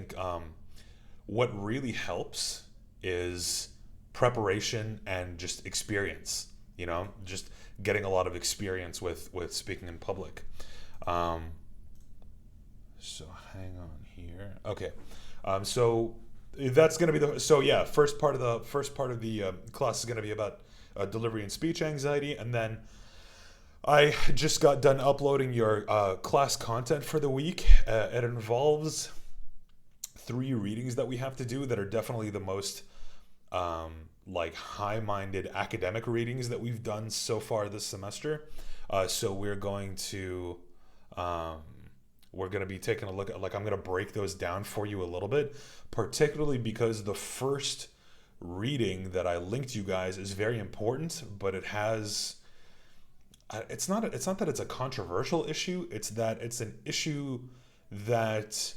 think what really helps is preparation and just experience. Just getting a lot of experience with speaking in public. Um, so hang on here. Okay. So that's going to be the so yeah first part of the class is going to be about delivery and speech anxiety, and then I just got done uploading your class content for the week. It involves 3 readings that we have to do that are definitely the most um, like high-minded academic readings that we've done so far this semester. So um, we're going to be taking a look at, like, I'm going to break those down for you a little bit, particularly because the first reading that I linked you guys is very important, but it's not that it's a controversial issue. It's that it's an issue that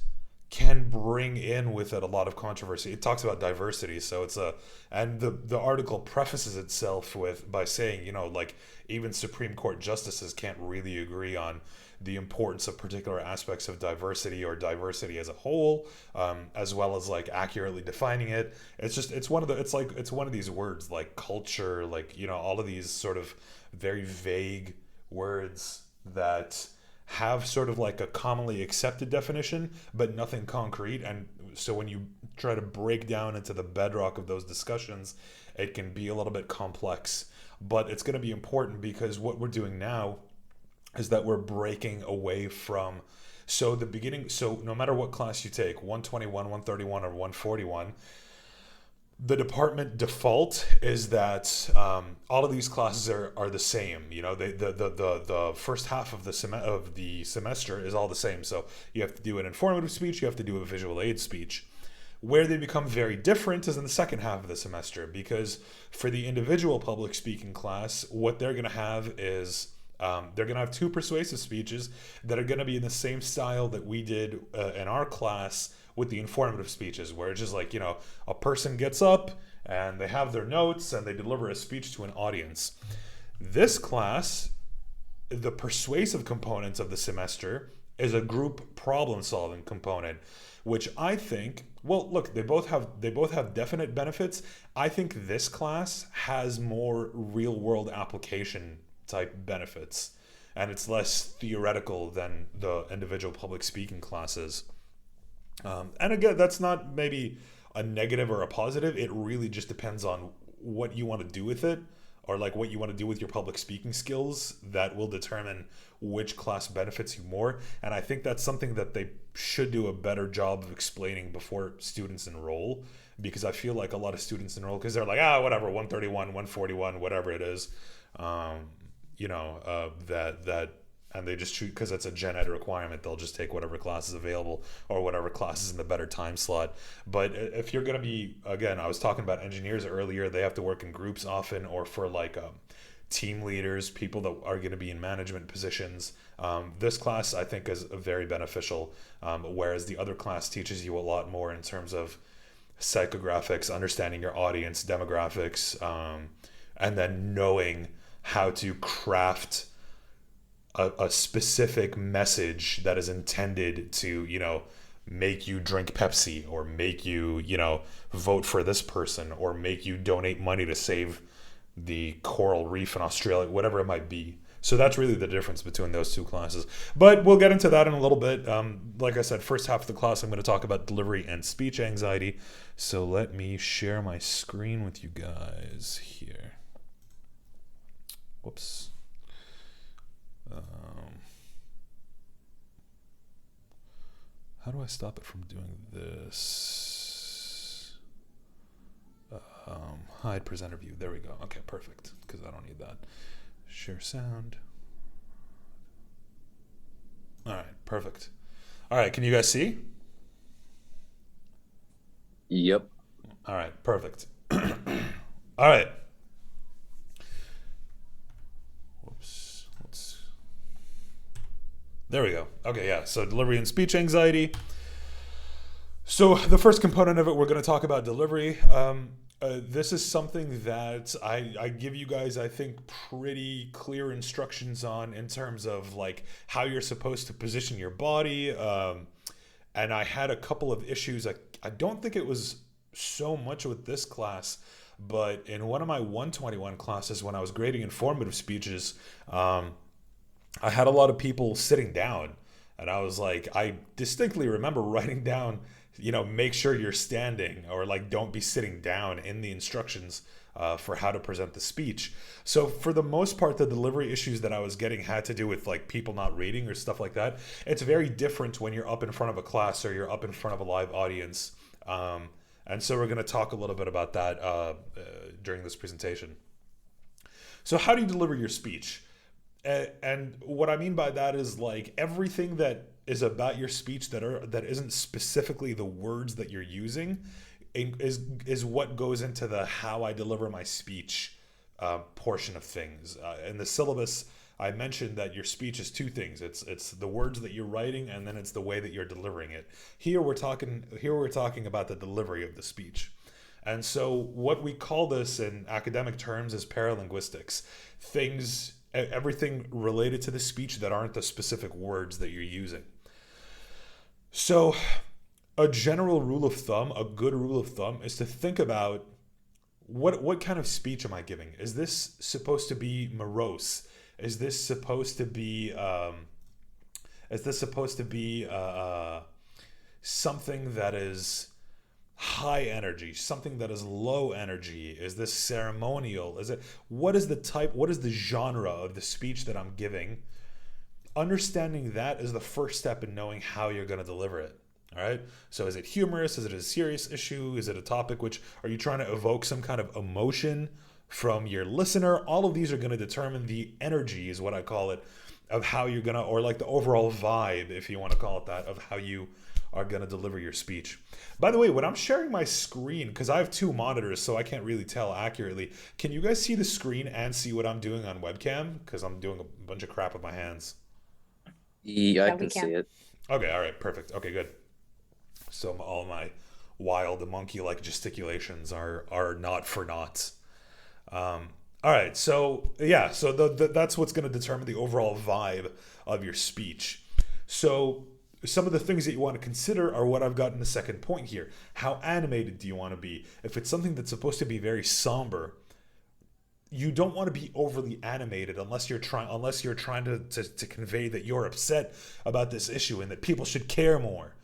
can bring in with it a lot of controversy. It talks about diversity, so and the article prefaces itself with by saying, like, even Supreme Court justices can't really agree on the importance of particular aspects of diversity or diversity as a whole, as well as like accurately defining it. It's one of these words like culture, like, all of these sort of very vague words that have sort of like a commonly accepted definition, but nothing concrete. And so when you try to break down into the bedrock of those discussions, it can be a little bit complex. But it's going to be important because what we're doing now is that we're breaking away from so no matter what class you take, 121, 131, or 141, the department default is that all of these classes are the same. The first half of the semester is all the same. So you have to do an informative speech, you have to do a visual aid speech. Where they become very different is in the second half of the semester, because for the individual public speaking class, what they're going to have is they're going to have 2 persuasive speeches that are going to be in the same style that we did in our class with the informative speeches, where it's just like, a person gets up and they have their notes and they deliver a speech to an audience. This class, the persuasive components of the semester, is a group problem solving component, which I think, well, look, they both have definite benefits. I think this class has more real world application type benefits, and it's less theoretical than the individual public speaking classes. And again, that's not maybe a negative or a positive. It really just depends on what you want to do with it, or like what you want to do with your public speaking skills, that will determine which class benefits you more. And I think that's something that they should do a better job of explaining before students enroll, because I feel like a lot of students enroll because they're like, whatever, 131, 141, whatever it is, that and they just choose because it's a gen ed requirement. They'll just take whatever class is available or whatever class is in the better time slot. But if you're going to be, again, I was talking about engineers earlier, they have to work in groups often, or for like team leaders, people that are going to be in management positions. This class, I think, is very beneficial, whereas the other class teaches you a lot more in terms of psychographics, understanding your audience demographics, and then knowing how to craft a specific message that is intended to, make you drink Pepsi, or make you, vote for this person, or make you donate money to save the coral reef in Australia, whatever it might be. So that's really the difference between those 2 classes. But we'll get into that in a little bit. Like I said, first half of the class, I'm going to talk about delivery and speech anxiety. So let me share my screen with you guys here. Whoops. How do I stop it from doing this? Hide presenter view. There we go. Okay, perfect. Because I don't need that. Share sound. All right, perfect. All right, can you guys see? Yep. All right, perfect. All right. Whoops. There we go. Okay, yeah. So delivery and speech anxiety. So the first component of it, we're going to talk about delivery. This is something that I give you guys, I think, pretty clear instructions on, in terms of like how you're supposed to position your body, And I had a couple of issues. I don't think it was so much with this class, but in one of my 121 classes, when I was grading informative speeches, um, I had a lot of people sitting down, and I was like, I distinctly remember writing down, make sure you're standing, or like don't be sitting down in the instructions for how to present the speech. So for the most part, the delivery issues that I was getting had to do with like people not reading or stuff like that. It's very different when you're up in front of a class or you're up in front of a live audience. And so we're going to talk a little bit about that during this presentation. So how do you deliver your speech? And what I mean by that is like everything that is about your speech that isn't specifically the words that you're using is what goes into the how I deliver my speech portion of things. In the syllabus, I mentioned that your speech is two things. It's the words that you're writing, and then it's the way that you're delivering it. Here we're talking about the delivery of the speech. And so what we call this in academic terms is paralinguistics. Everything related to the speech that aren't the specific words that you're using. So a general rule of thumb, a good rule of thumb, is to think about what kind of speech am I giving? Is this supposed to be morose? Is this supposed to be something that is high energy, something that is low energy? Is this ceremonial? What is the genre of the speech that I'm giving? Understanding that is the first step in knowing how you're going to deliver it. All right. So is it humorous? Is it a serious issue? Is it a topic are you trying to evoke some kind of emotion from your listener? All of these are going to determine the energy, is what I call it, of how you're going to, or like the overall vibe, if you want to call it that, of how you are going to deliver your speech. By the way, when I'm sharing my screen, because I have two monitors, so I can't really tell accurately, can you guys see the screen and see what I'm doing on webcam? Because I'm doing a bunch of crap with my hands. Yeah, I Yeah, we can see can. it. Okay, all right, perfect. Okay, good. So all my wild monkey-like gesticulations are not for naught. All right, so yeah, so that's what's going to determine the overall vibe of your speech. So some of the things that you want to consider are what I've got in the second point here. How animated do you want to be? If it's something that's supposed to be very somber, you don't want to be overly animated unless you're trying to convey that you're upset about this issue and that people should care more.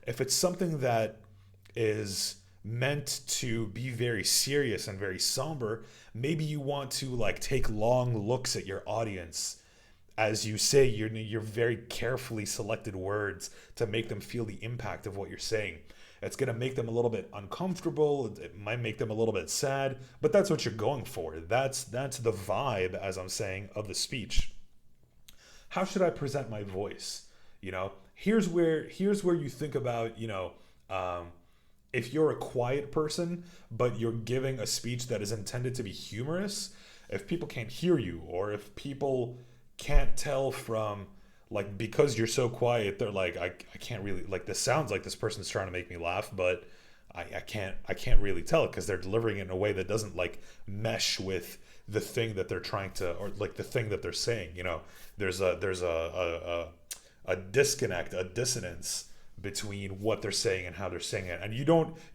If it's something that is meant to be very serious and very somber, maybe you want to like take long looks at your audience as you say your very carefully selected words to make them feel the impact of what you're saying. It's going to make them a little bit uncomfortable. It might make them a little bit sad, but that's what you're going for. That's the vibe, as I'm saying, of the speech. How should I present my voice? Here's where you think about, if you're a quiet person, but you're giving a speech that is intended to be humorous, if people can't hear you, or if people can't tell from, like, because you're so quiet, they're like, I can't really, like, this sounds like this person's trying to make me laugh, but I can't really tell it because they're delivering it in a way that doesn't like mesh with the thing that they're trying to, or like the thing that they're saying. There's a disconnect, a dissonance between what they're saying and how they're saying it, and you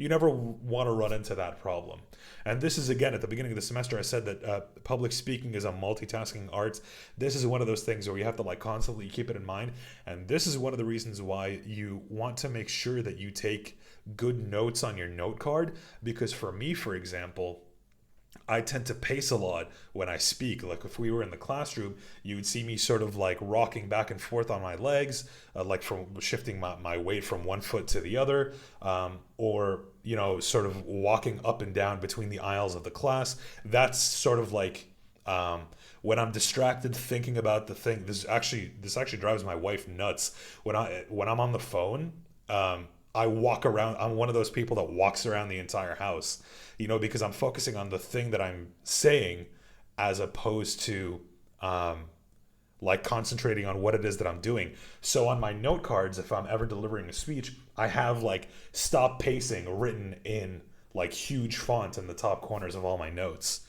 never want to run into that problem. And this is, again, at the beginning of the semester I said that public speaking is a multitasking art. This is one of those things where you have to like constantly keep it in mind, and this is one of the reasons why you want to make sure that you take good notes on your note card. Because for me, for example, I tend to pace a lot when I speak. Like if we were in the classroom, you would see me sort of like rocking back and forth on my legs, like from shifting my weight from one foot to the other, or, sort of walking up and down between the aisles of the class. That's sort of like when I'm distracted thinking about the thing. This actually drives my wife nuts. When I'm on the phone, I walk around. I'm one of those people that walks around the entire house, because I'm focusing on the thing that I'm saying as opposed to like concentrating on what it is that I'm doing. So on my note cards, if I'm ever delivering a speech, I have like stop pacing written in like huge font in the top corners of all my notes.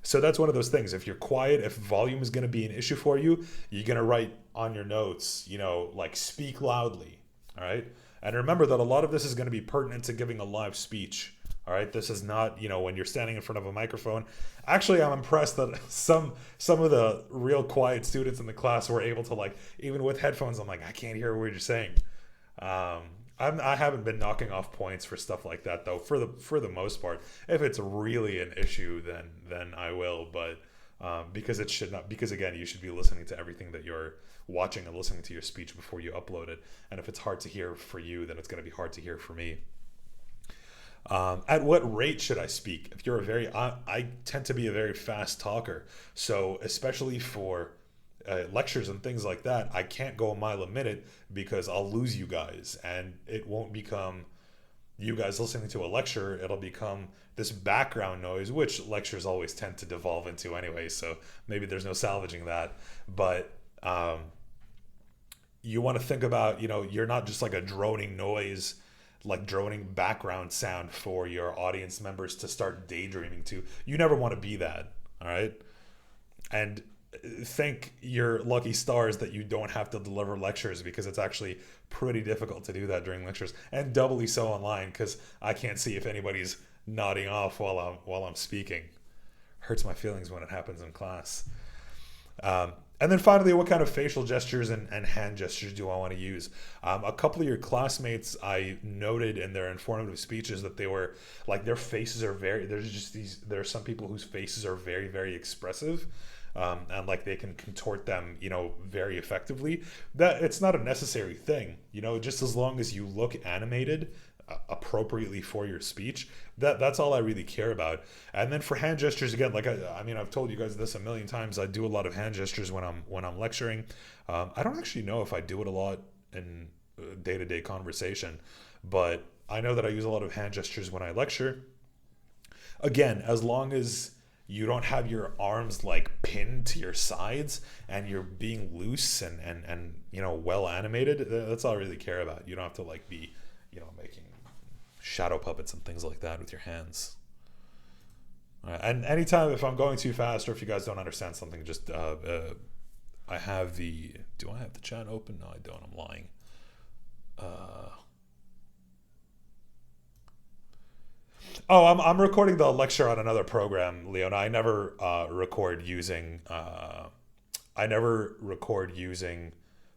So that's one of those things. If you're quiet, if volume is going to be an issue for you, you're going to write on your notes, like speak loudly. All right. And remember that a lot of this is going to be pertinent to giving a live speech. All right. This is not, when you're standing in front of a microphone. Actually, I'm impressed that some of the real quiet students in the class were able to, like, even with headphones, I'm like, I can't hear what you're saying. Um, I haven't been knocking off points for stuff like that though. For the most part, if it's really an issue, then I will. But because it should not. Because again, you should be listening to everything that you're watching and listening to your speech before you upload it. And if it's hard to hear for you, then it's going to be hard to hear for me. At what rate should I speak? If you're I tend to be a very fast talker. So especially for lectures and things like that, I can't go a mile a minute because I'll lose you guys, and it won't become you guys listening to a lecture. It'll become this background noise, which lectures always tend to devolve into anyway. So maybe there's no salvaging that, but you want to think about, you're not just like a droning noise, like droning background sound for your audience members to start daydreaming to. You never want to be that. All right. And thank your lucky stars that you don't have to deliver lectures, because it's actually pretty difficult to do that during lectures, and doubly so online because I can't see if anybody's nodding off while I'm speaking. Hurts my feelings when it happens in class. And then finally, what kind of facial gestures and hand gestures do I want to use? A couple of your classmates, I noted in their informative speeches that they were like, their faces are there are some people whose faces are very, very expressive. And like they can contort them, very effectively. That it's not a necessary thing, just as long as you look animated appropriately for your speech, that's all I really care about. And then for hand gestures, again, like I've told you guys this a million times, I do a lot of hand gestures when I'm lecturing. I don't actually know if I do it a lot in day-to-day conversation, but I know that I use a lot of hand gestures when I lecture. Again, as long as you don't have your arms like pinned to your sides and you're being loose and well animated, that's all I really care about. You don't have to like be making shadow puppets and things like that with your hands. And anytime if I'm going too fast or if you guys don't understand something, just do I have the chat open? No, I don't. I'm lying. I'm recording the lecture on another program, Leona. I never record using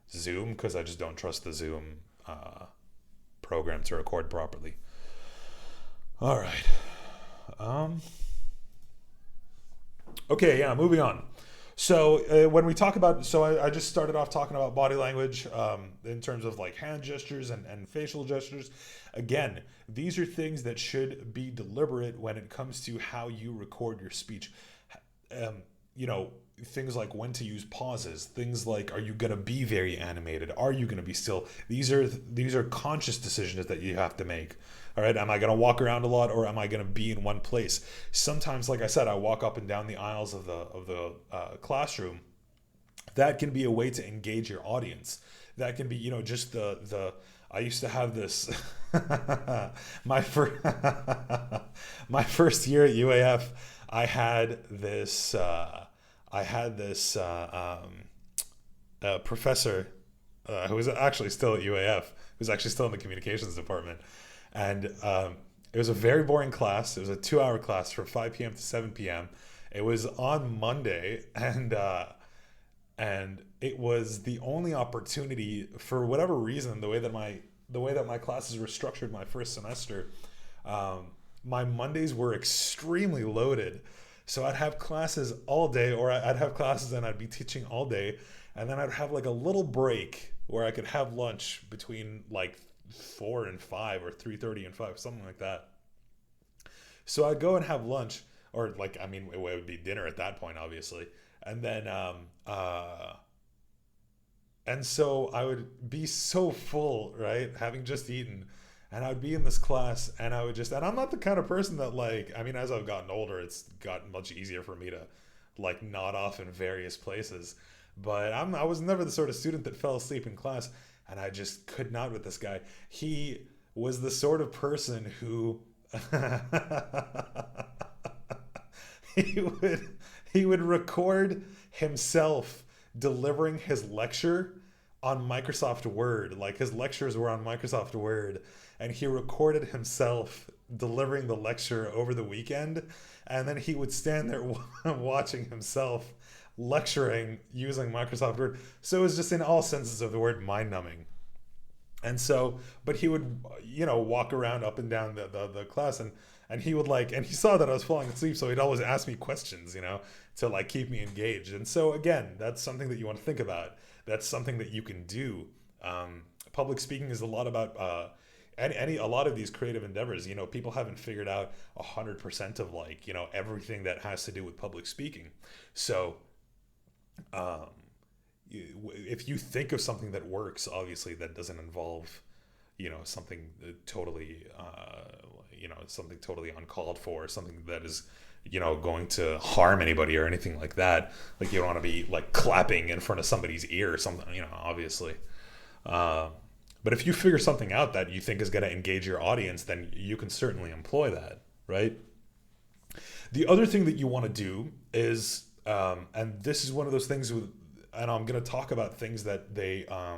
Zoom because I just don't trust the Zoom program to record properly. All right. Okay, yeah, moving on. So when we talk about, I just started off talking about body language in terms of like hand gestures and facial gestures. Again, these are things that should be deliberate when it comes to how you record your speech. Things like when to use pauses, things like, are you going to be very animated? Are you going to be still? These are conscious decisions that you have to make. All right. Am I going to walk around a lot, or am I going to be in one place? Sometimes, like I said, I walk up and down the aisles of the classroom. That can be a way to engage your audience. That can be, just the I used to have this my first year at UAF. I had this professor who was actually still at UAF, who was actually still in the communications department. And it was a very boring class. It was a 2-hour class from 5 p.m. to 7 p.m. It was on Monday, and it was the only opportunity, for whatever reason, the way that my classes were structured my first semester, my Mondays were extremely loaded. So I'd have classes all day, or I'd have classes and I'd be teaching all day, and then I'd have like a little break where I could have lunch between like 4 and 5 or 3:30 and 5, something like that. So I'd go and have lunch, or it would be dinner at that point, obviously. And then, and so I would be so full, right? Having just eaten, and I would be in this class, and and I'm not the kind of person that as I've gotten older, it's gotten much easier for me to nod off in various places. But I was never the sort of student that fell asleep in class, and I just could not with this guy. He was the sort of person who he would record himself delivering his lecture on Microsoft Word. Like his lectures were on Microsoft Word, and he recorded himself delivering the lecture over the weekend, and then he would stand there watching himself lecturing using Microsoft Word. So it was just in all senses of the word mind numbing. And so, but he would, walk around up and down the class, and he would like, and he saw that I was falling asleep, so he'd always ask me questions, to like keep me engaged. And so again, that's something that you want to think about. That's something that you can do. Public speaking is a lot about a lot of these creative endeavors. People haven't figured out 100% of like everything that has to do with public speaking. So um, if you think of something that works, obviously that doesn't involve something totally something totally uncalled for, something that is going to harm anybody or anything like that. Like you don't want to be like clapping in front of somebody's ear or something, obviously. uh, but if you figure something out that you think is going to engage your audience, then you can certainly employ that, right? The other thing that you want to do is, and this is one of those things with, and I'm going to talk about things that they uh,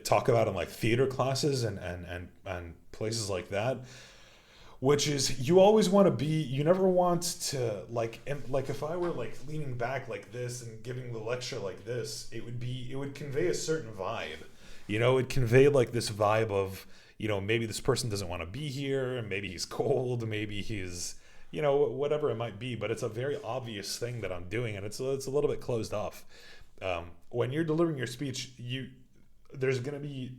talk about in like theater classes and places like that, which is you always want to be, you never want to like, like if I were like leaning back like this and giving the lecture like this, it would convey a certain vibe. It conveyed like this vibe of, maybe this person doesn't want to be here, maybe he's cold, maybe he's, whatever it might be, but it's a very obvious thing that I'm doing, and it's a little bit closed off. When you're delivering your speech, there's going to be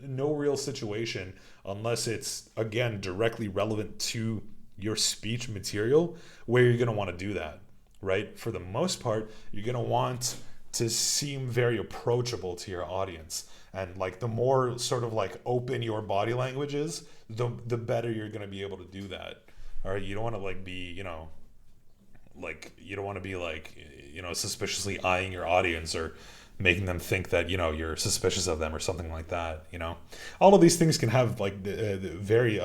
no real situation unless it's again directly relevant to your speech material where you're going to want to do that, right? For the most part, you're going to want to seem very approachable to your audience, and like the more sort of like open your body language is, the better you're going to be able to do that. All right, you don't want to like be, like you don't want to be like, suspiciously eyeing your audience or making them think that you're suspicious of them or something like that. All of these things can have like the very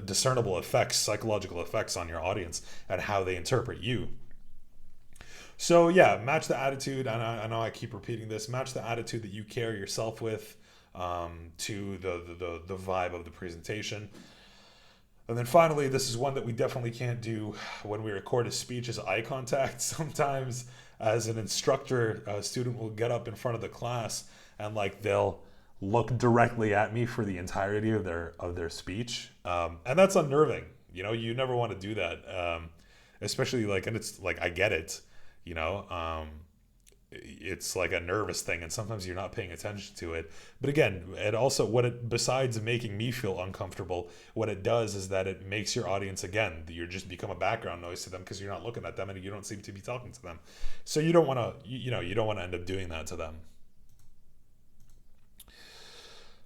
discernible effects, psychological effects on your audience and how they interpret you. So yeah, match the attitude. I know I keep repeating this. Match the attitude that you carry yourself with, to the vibe of the presentation. And then finally, this is one that we definitely can't do when we record a speech, is eye contact. Sometimes as an instructor, a student will get up in front of the class and like they'll look directly at me for the entirety of their speech. And that's unnerving. You never want to do that. Especially like, and it's like, I get it, you know, it's like a nervous thing, and sometimes you're not paying attention to it. But again, it also, besides making me feel uncomfortable, what it does is that it makes your audience, again, you just become a background noise to them because you're not looking at them and you don't seem to be talking to them. So you don't want to, you don't want to end up doing that to them.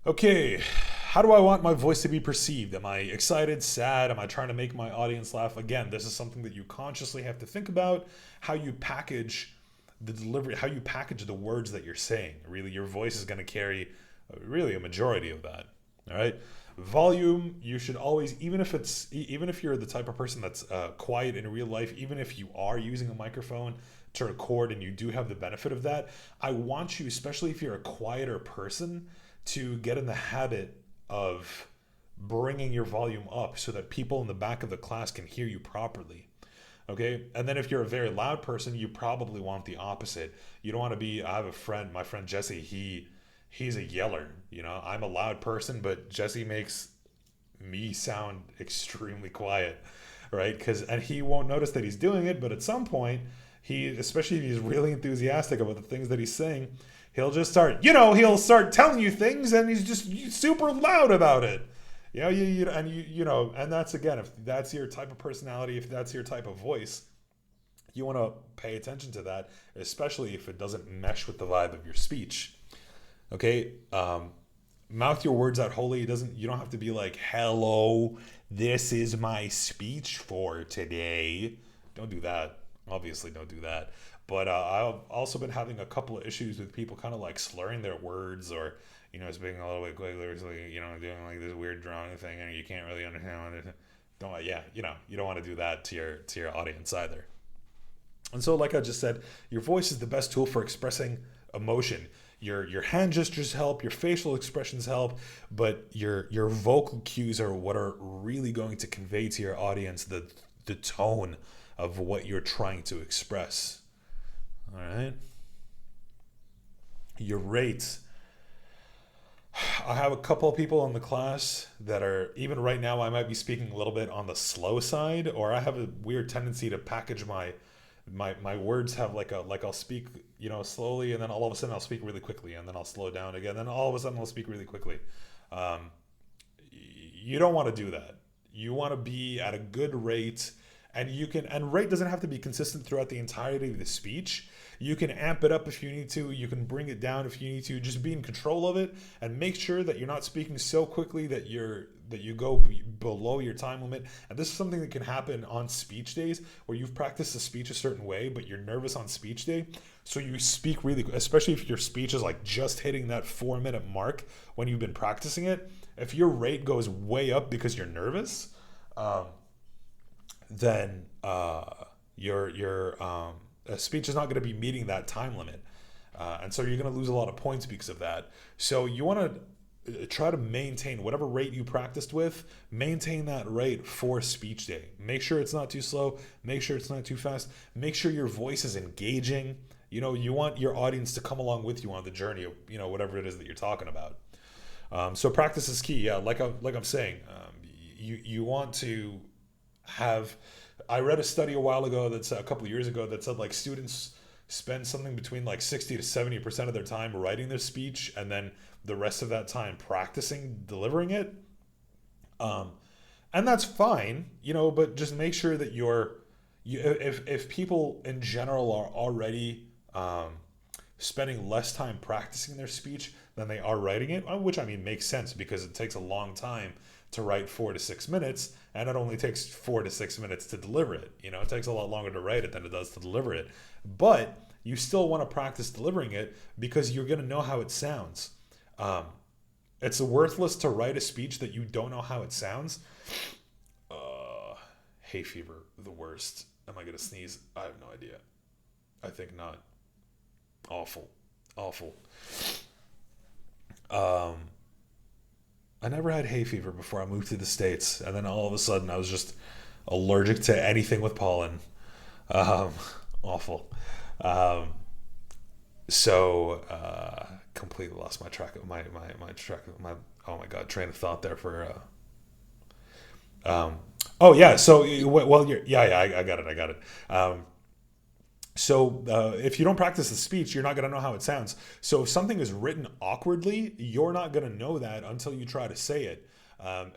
Okay, how do I want my voice to be perceived? Am I excited, sad? Am I trying to make my audience laugh? Again, this is something that you consciously have to think about, how you package the delivery, how you package the words that you're saying. Really, your voice is going to carry really a majority of that. All right. Volume, you should always, even if you're the type of person that's quiet in real life, even if you are using a microphone to record and you do have the benefit of that, I want you, especially if you're a quieter person, to get in the habit of bringing your volume up so that people in the back of the class can hear you properly. Okay. And then if you're a very loud person, you probably want the opposite. You don't want to be, I have a friend, my friend Jesse, he's a yeller. You know, I'm a loud person, but Jesse makes me sound extremely quiet, right? And he won't notice that he's doing it, but at some point, especially if he's really enthusiastic about the things that he's saying, he'll just start, he'll start telling you things and he's just super loud about it. And that's, again, if that's your type of personality, if that's your type of voice, you want to pay attention to that, especially if it doesn't mesh with the vibe of your speech. Okay. Mouth your words out wholly. You don't have to be like, hello, this is my speech for today. Don't do that. Obviously don't do that. But I've also been having a couple of issues with people kind of like slurring their words, or speaking a little bit quickly, doing like this weird drawing thing, and you can't really understand what it. You don't want to do that to your audience either. And so, like I just said, your voice is the best tool for expressing emotion. Your hand gestures help, your facial expressions help, but your vocal cues are what are really going to convey to your audience the tone of what you're trying to express. All right. Your rate. I have a couple of people in the class that are, even right now I might be speaking a little bit on the slow side, or I have a weird tendency to package my words, have like I'll speak, slowly, and then all of a sudden I'll speak really quickly, and then I'll slow down again, then all of a sudden I'll speak really quickly. um, you don't want to do that. You want to be at a good rate, and rate doesn't have to be consistent throughout the entirety of the speech. You can amp it up if you need to. You can bring it down if you need to. Just be in control of it and make sure that you're not speaking so quickly that you go below your time limit. And this is something that can happen on speech days where you've practiced the speech a certain way, but you're nervous on speech day. So you speak really, especially if your speech is like just hitting that 4 minute mark when you've been practicing it. If your rate goes way up because you're nervous, then your speech is not going to be meeting that time limit, and so you're going to lose a lot of points because of that. So you want to try to maintain whatever rate you practiced with. Maintain that rate for speech day. Make sure it's not too slow. Make sure it's not too fast. Make sure your voice is engaging. You want your audience to come along with you on the journey of whatever it is that you're talking about. So practice is key. Yeah, like I'm saying, you want to have. I read a study a while ago that's a couple of years ago that said like students spend something between like 60 to 70% of their time writing their speech, and then the rest of that time practicing delivering it. And that's fine, but just make sure that if people in general are already spending less time practicing their speech than they are writing it, which I mean makes sense because it takes a long time to write 4 to 6 minutes, and it only takes 4 to 6 minutes to deliver it. It takes a lot longer to write it than it does to deliver it. But you still want to practice delivering it because you're going to know how it sounds. It's worthless to write a speech that you don't know how it sounds. Hay fever, the worst. Am I going to sneeze? I have no idea. I think not. Awful. Awful. I never had hay fever before I moved to the States, and then all of a sudden I was just allergic to anything with pollen. Um, Awful. Um, Completely lost my track of my track of my oh my god train of thought there for oh yeah, so well I got it. If you don't practice the speech, you're not going to know how it sounds. So if something is written awkwardly, you're not going to know that until you try to say it.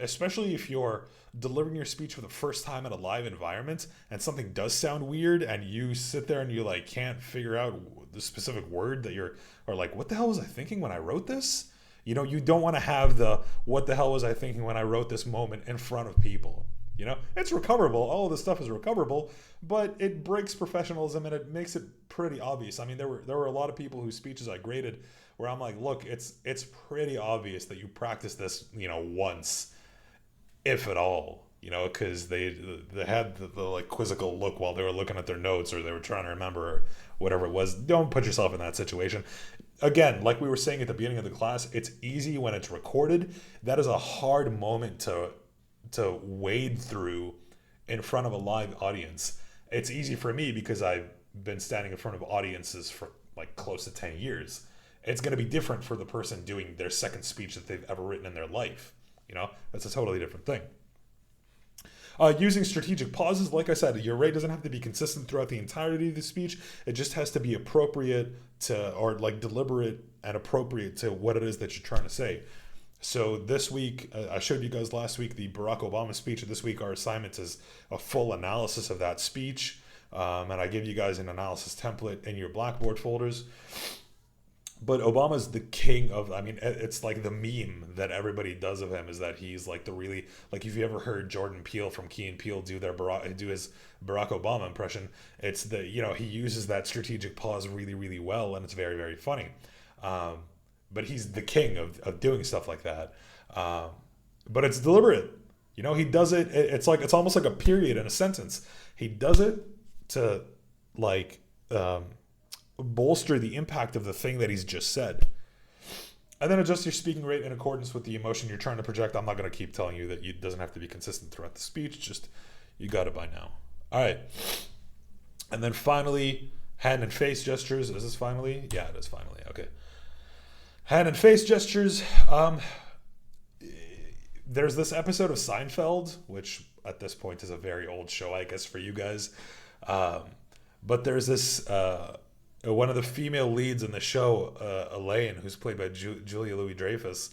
Especially if you're delivering your speech for the first time in a live environment and something does sound weird and you sit there and you like can't figure out the specific word that or like, what the hell was I thinking when I wrote this? You don't want to have the what the hell was I thinking when I wrote this moment in front of people. It's recoverable. All of this stuff is recoverable, but it breaks professionalism and it makes it pretty obvious. I mean, there were a lot of people whose speeches I graded where I'm like, look, it's pretty obvious that you practiced this, once, if at all, because they had the like quizzical look while they were looking at their notes or they were trying to remember whatever it was. Don't put yourself in that situation. Again, like we were saying at the beginning of the class, it's easy when it's recorded. That is a hard moment to wade through in front of a live audience. It's easy for me because I've been standing in front of audiences for like close to 10 years. It's going to be different for the person doing their second speech that they've ever written in their life. That's a totally different thing. Using strategic pauses, like I said, your rate doesn't have to be consistent throughout the entirety of the speech. It just has to be appropriate or like deliberate and appropriate to what it is that you're trying to say. So this week, I showed you guys last week the Barack Obama speech. This week, our assignment is a full analysis of that speech. And I give you guys an analysis template in your Blackboard folders. But Obama's the king of, it's like the meme that everybody does of him is that he's like the really, like if you ever heard Jordan Peele from Key and Peele do his Barack Obama impression, it's he uses that strategic pause really, really well, and it's very, very funny. But he's the king of doing stuff like that. But it's deliberate. He does it. It's almost like a period in a sentence. He does it to like bolster the impact of the thing that he's just said. And then adjust your speaking rate in accordance with the emotion you're trying to project. I'm not going to keep telling you that it doesn't have to be consistent throughout the speech. Just, you got it by now. All right. And then finally, hand and face gestures. Is this finally? Yeah, it is finally. Okay. Hand and face gestures. There's this episode of Seinfeld, which at this point is a very old show, I guess, for you guys. But there's this one of the female leads in the show, Elaine, who's played by Julia Louis-Dreyfus.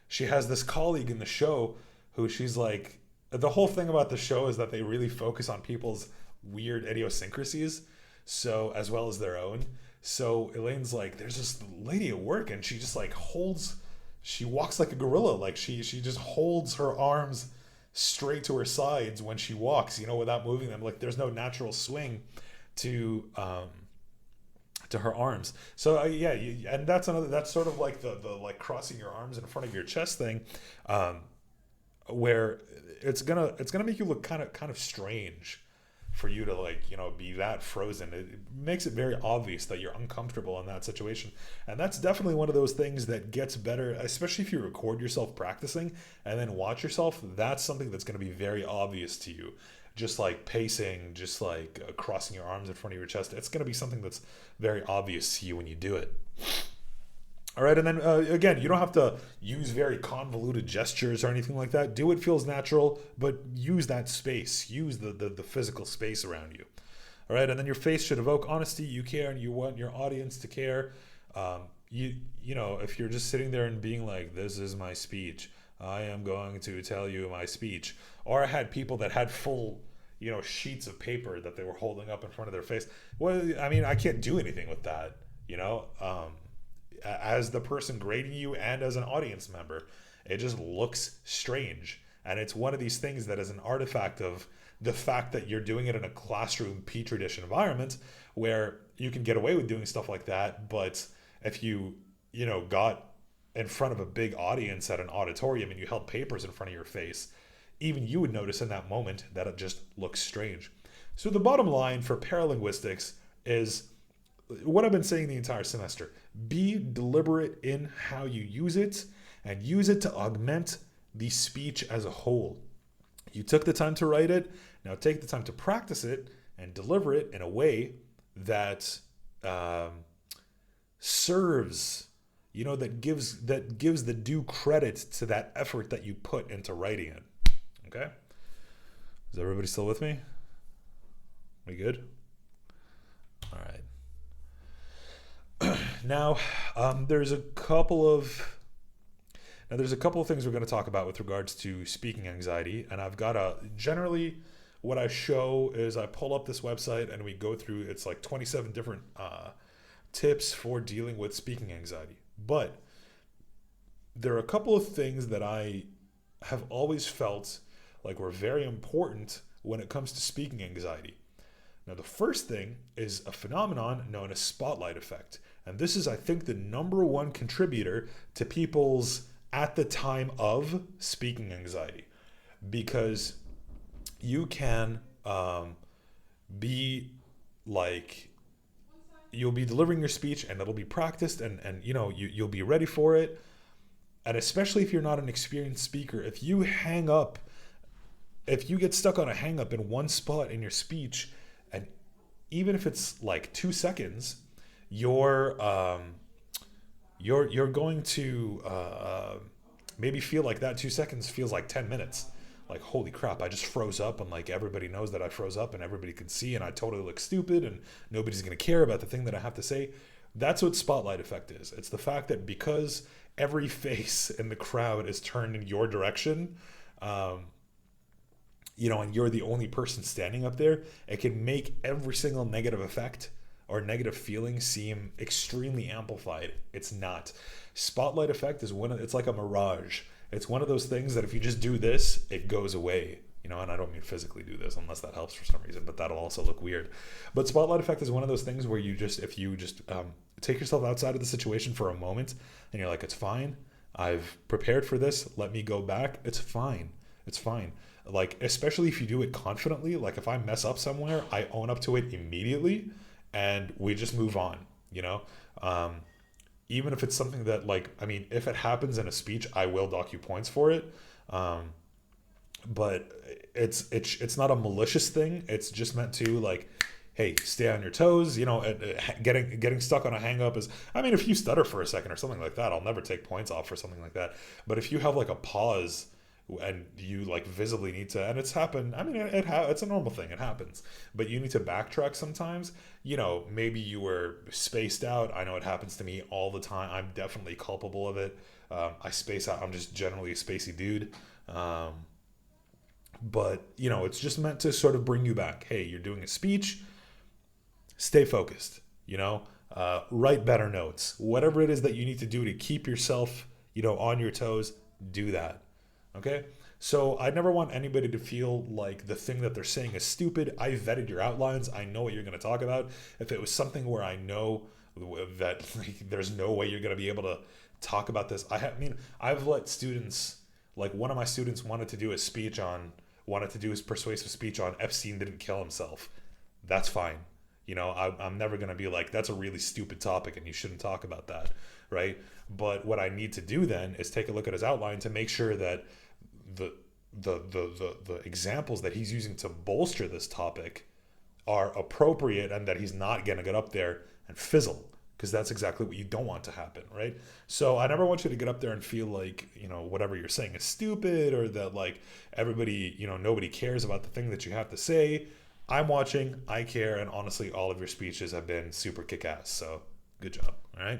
She has this colleague in the show who she's like, the whole thing about the show is that they really focus on people's weird idiosyncrasies, so as well as their own. So Elaine's like, there's this lady at work, and she just like she walks like a gorilla. Like she just holds her arms straight to her sides when she walks, without moving them. Like there's no natural swing to her arms. So and that's sort of like the like crossing your arms in front of your chest thing, where it's gonna make you look kind of strange for you to be that frozen. It makes it very obvious that you're uncomfortable in that situation. And that's definitely one of those things that gets better, especially if you record yourself practicing and then watch yourself. That's something that's going to be very obvious to you. Just like pacing, just like crossing your arms in front of your chest. It's going to be something that's very obvious to you when you do it. All right, and then again, you don't have to use very convoluted gestures or anything like that. Do what feels natural, but use that space. Use the physical space around you. All right, and then your face should evoke honesty. You care, and you want your audience to care. If you're just sitting there and being like, "This is my speech. I am going to tell you my speech," or I had people that had full, sheets of paper that they were holding up in front of their face. Well, I mean, I can't do anything with that, as the person grading you and as an audience member. It just looks strange. And it's one of these things that is an artifact of the fact that you're doing it in a classroom petri dish environment where you can get away with doing stuff like that. But if you, got in front of a big audience at an auditorium and you held papers in front of your face, even you would notice in that moment that it just looks strange. So the bottom line for paralinguistics is what I've been saying the entire semester: be deliberate in how you use it, and use it to augment the speech as a whole. You took the time to write it, now take the time to practice it and deliver it in a way that serves, that gives the due credit to that effort that you put into writing it. Okay? Is everybody still with me? We good? All right. Now, there's a couple of things we're going to talk about with regards to speaking anxiety, and I've got generally what I show is I pull up this website and we go through, it's like 27 different tips for dealing with speaking anxiety. But there are a couple of things that I have always felt like were very important when it comes to speaking anxiety. Now, the first thing is a phenomenon known as spotlight effect. And this is, I think, the number one contributor to people's at the time of speaking anxiety. Because you can be like, you'll be delivering your speech and it'll be practiced and you'll be ready for it. And especially if you're not an experienced speaker, if you get stuck on a hang up in one spot in your speech, and even if it's like 2 seconds, you're going to maybe feel like that 2 seconds feels like 10 minutes. Like, holy crap, I just froze up, and like everybody knows that I froze up and everybody can see, and I totally look stupid and nobody's going to care about the thing that I have to say. That's what spotlight effect is. It's the fact that because every face in the crowd is turned in your direction, and you're the only person standing up there, it can make every single negative effect or negative feeling seem extremely amplified. It's not. Spotlight effect is it's like a mirage. It's one of those things that if you just do this, it goes away. And I don't mean physically do this unless that helps for some reason, but that'll also look weird. But spotlight effect is one of those things where if you just take yourself outside of the situation for a moment and you're like, it's fine. I've prepared for this. Let me go back. It's fine. It's fine. Like, especially if you do it confidently, like if I mess up somewhere, I own up to it immediately. and we just move on, you know. Um, Even if it's something that, like, I mean, if it happens in a speech, I will dock you points for it. Um, but it's not a malicious thing. It's just meant to, like, hey, stay on your toes. You know, getting stuck on a hang up is. I mean, if you stutter for a second or something like that, I'll never take points off for something like that. But if you have like a pause and you like visibly need to, and it's happened. I mean, it's a normal thing. It happens. But you need to backtrack sometimes. You know, maybe you were spaced out. I know it happens to me all the time. I'm definitely culpable of it. I space out. I'm just generally a spacey dude. Um, but you know, it's just meant to sort of bring you back. Hey, you're doing a speech, stay focused, you know, write better notes, whatever it is that you need to do to keep yourself, you know, on your toes, do that. Okay. So I never want anybody to feel like the thing that they're saying is stupid. I vetted your outlines. I know what you're going to talk about. If it was something where I know that like, there's no way you're going to be able to talk about this, I mean, I've let students, like one of my students wanted to do his persuasive speech on Epstein didn't kill himself. That's fine. You know, I'm never going to be like, that's a really stupid topic and you shouldn't talk about that, right? But what I need to do then is take a look at his outline to make sure that the the examples that he's using to bolster this topic are appropriate and that he's not going to get up there and fizzle, because that's exactly what you don't want to happen, right? So I never want you to get up there and feel like, you know, whatever you're saying is stupid, or that like everybody, you know, nobody cares about the thing that you have to say. I'm watching, I care, and honestly, all of your speeches have been super kick-ass. So good job. All right.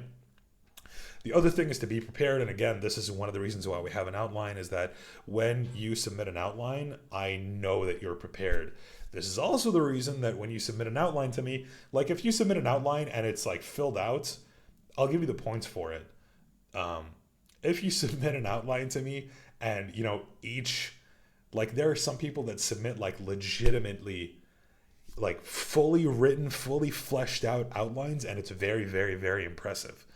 The other thing is to be prepared. And again, this is one of the reasons why we have an outline, is that when you submit an outline, I know that you're prepared. This is also the reason that when you submit an outline to me, like if you submit an outline and it's like filled out, I'll give you the points for it. Um, if you submit an outline to me and, you know, like there are some people that submit like legitimately like fully written, fully fleshed out outlines, and it's very, very, very impressive.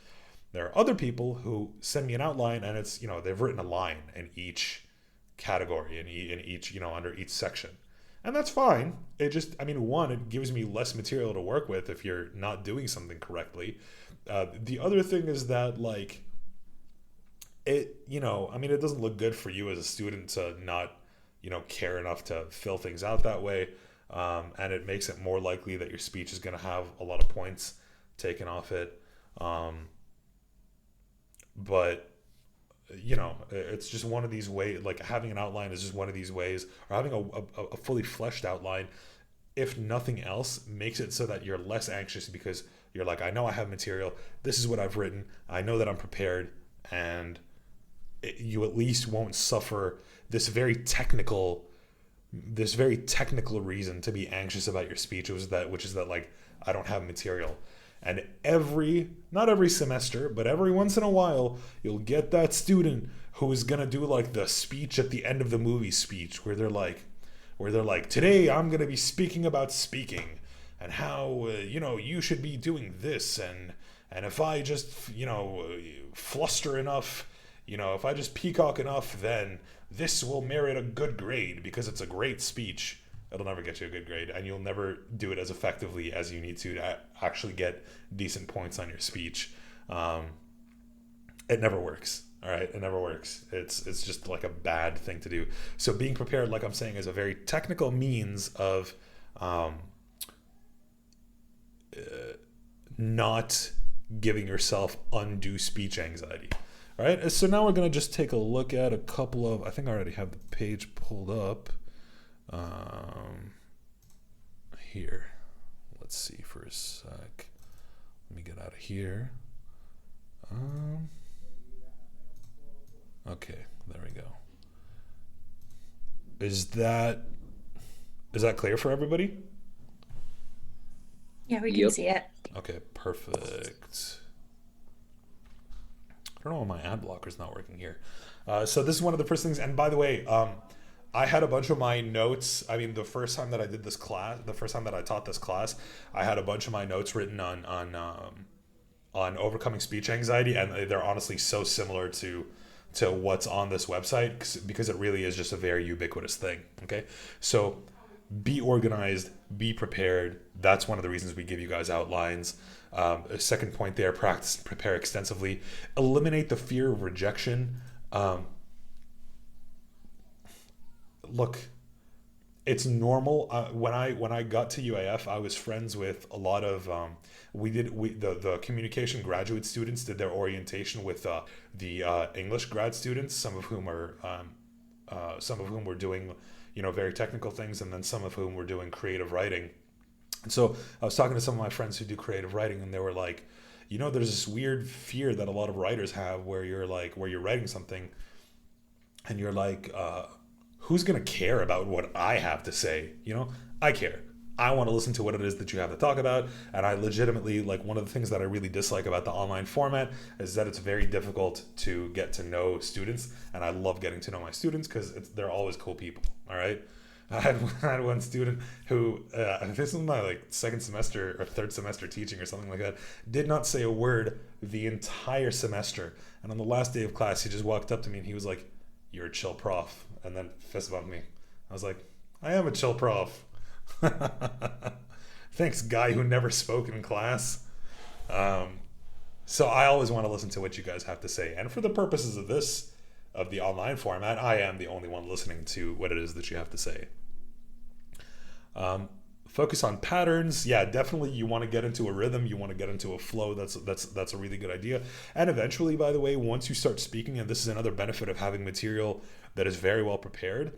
There are other people who send me an outline and it's, you know, they've written a line in each category, in each, you know, under each section. And that's fine. It just, I mean, one, it gives me less material to work with if you're not doing something correctly. The other thing is that, like, it, you know, I mean, it doesn't look good for you as a student to not, you know, care enough to fill things out that way. And it makes it more likely that your speech is going to have a lot of points taken off it. Um, but you know, it's just one of these ways. Like having an outline is just one of these ways, or having a fully fleshed outline, if nothing else, makes it so that you're less anxious, because you're like, I know I have material, this is what I've written, I know that I'm prepared, and you at least won't suffer this very technical reason to be anxious about your speech, which is that like, I don't have material. And not every semester, but every once in a while, you'll get that student who is gonna do like the speech at the end of the movie speech, where they're like, today I'm gonna be speaking about speaking, and how you know, you should be doing this, and if I just, you know, fluster enough, you know, if I just peacock enough, then this will merit a good grade because it's a great speech. It'll never get you a good grade, and you'll never do it as effectively as you need to actually get decent points on your speech. Um, it never works. All right, it never works. It's just like a bad thing to do. So being prepared, like I'm saying, is a very technical means of um, not giving yourself undue speech anxiety. All right, so now we're gonna just take a look at a couple of. I think I already have the page pulled up. Here, let's see for a sec. Let me get out of here. Okay, there we go. Is that clear for everybody? Yeah, we can Yep. see it. Okay, perfect. I don't know why my ad blocker's not working here. So this is one of the first things. And by the way, I had a bunch of my notes. I mean, the first time that I taught this class, I had a bunch of my notes written on overcoming speech anxiety, and they're honestly so similar to what's on this website, because it really is just a very ubiquitous thing. Okay, so be organized, be prepared. That's one of the reasons we give you guys outlines. A second point there: practice and prepare extensively. Eliminate the fear of rejection. Look, it's normal. When I got to UAF, I was friends with a lot of the communication graduate students did their orientation with the English grad students. Some of whom were doing very technical things, and then some of whom were doing creative writing. And so I was talking to some of my friends who do creative writing, and they were like, there's this weird fear that a lot of writers have where you're writing something and you're like, who's going to care about what I have to say? I care. I want to listen to what it is that you have to talk about. And I legitimately, like, one of the things that I really dislike about the online format is that it's very difficult to get to know students. And I love getting to know my students because they're always cool people. All right. I had one student who, this was my second semester or third semester teaching or something like that, did not say a word the entire semester. And on the last day of class, he just walked up to me and he was like, "You're a chill prof," and then fist bumped me. I was like, "I am a chill prof." Thanks, guy who never spoke in class. So I always want to listen to what you guys have to say. And for the purposes of the online format, I am the only one listening to what it is that you have to say. Focus on patterns. Yeah, definitely you want to get into a rhythm. You want to get into a flow. That's a really good idea. And eventually, by the way, once you start speaking, and this is another benefit of having material that is very well prepared,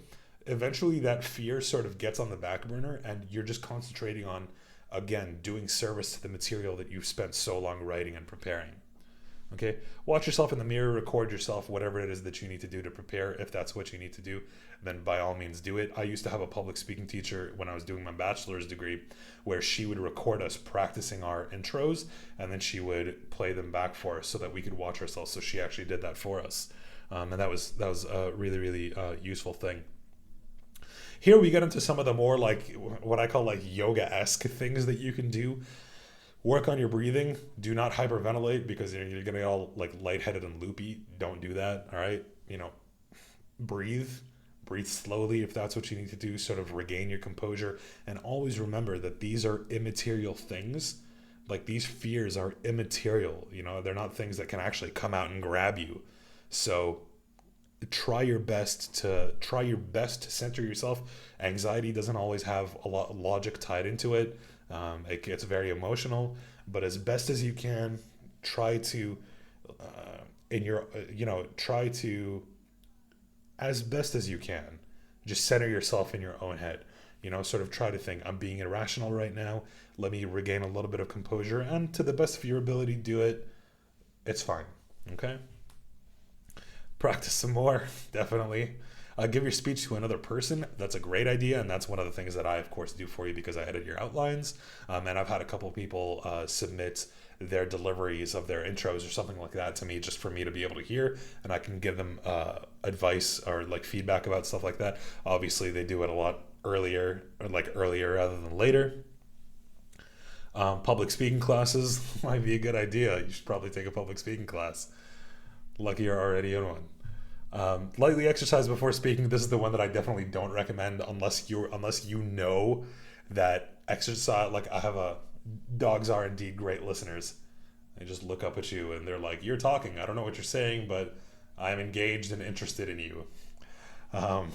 eventually that fear sort of gets on the back burner and you're just concentrating on, again, doing service to the material that you've spent so long writing and preparing. Okay, watch yourself in the mirror, record yourself, whatever it is that you need to do to prepare. If that's what you need to do, then by all means do it. I used to have a public speaking teacher when I was doing my bachelor's degree where she would record us practicing our intros and then she would play them back for us so that we could watch ourselves. So she actually did that for us. And that was a really, really useful thing. Here we get into some of the more what I call yoga-esque things that you can do. Work on your breathing. Do not hyperventilate because you're going to get all lightheaded and loopy. Don't do that. All right. Breathe. Breathe slowly if that's what you need to do. Sort of regain your composure. And always remember that these are immaterial things. These fears are immaterial. They're not things that can actually come out and grab you. So try your best to center yourself. Anxiety doesn't always have a lot of logic tied into it. It gets very emotional, but as best as you can, try to as best as you can, just center yourself in your own head. Sort of try to think, I'm being irrational right now. Let me regain a little bit of composure, and to the best of your ability, do it. It's fine. Okay. Practice some more, definitely. Give your speech to another person. That's a great idea, and that's one of the things that I, of course, do for you because I edit your outlines. And I've had a couple people submit their deliveries of their intros or something like that to me just for me to be able to hear, and I can give them advice or feedback about stuff like that. Obviously, they do it a lot earlier rather than later. Public speaking classes might be a good idea. You should probably take a public speaking class. Lucky you're already in one. Lightly exercise before speaking. This is the one that I definitely don't recommend unless you know that exercise. I have dogs are indeed great listeners. They just look up at you and they're like, "You're talking. I don't know what you're saying, but I'm engaged and interested in you." So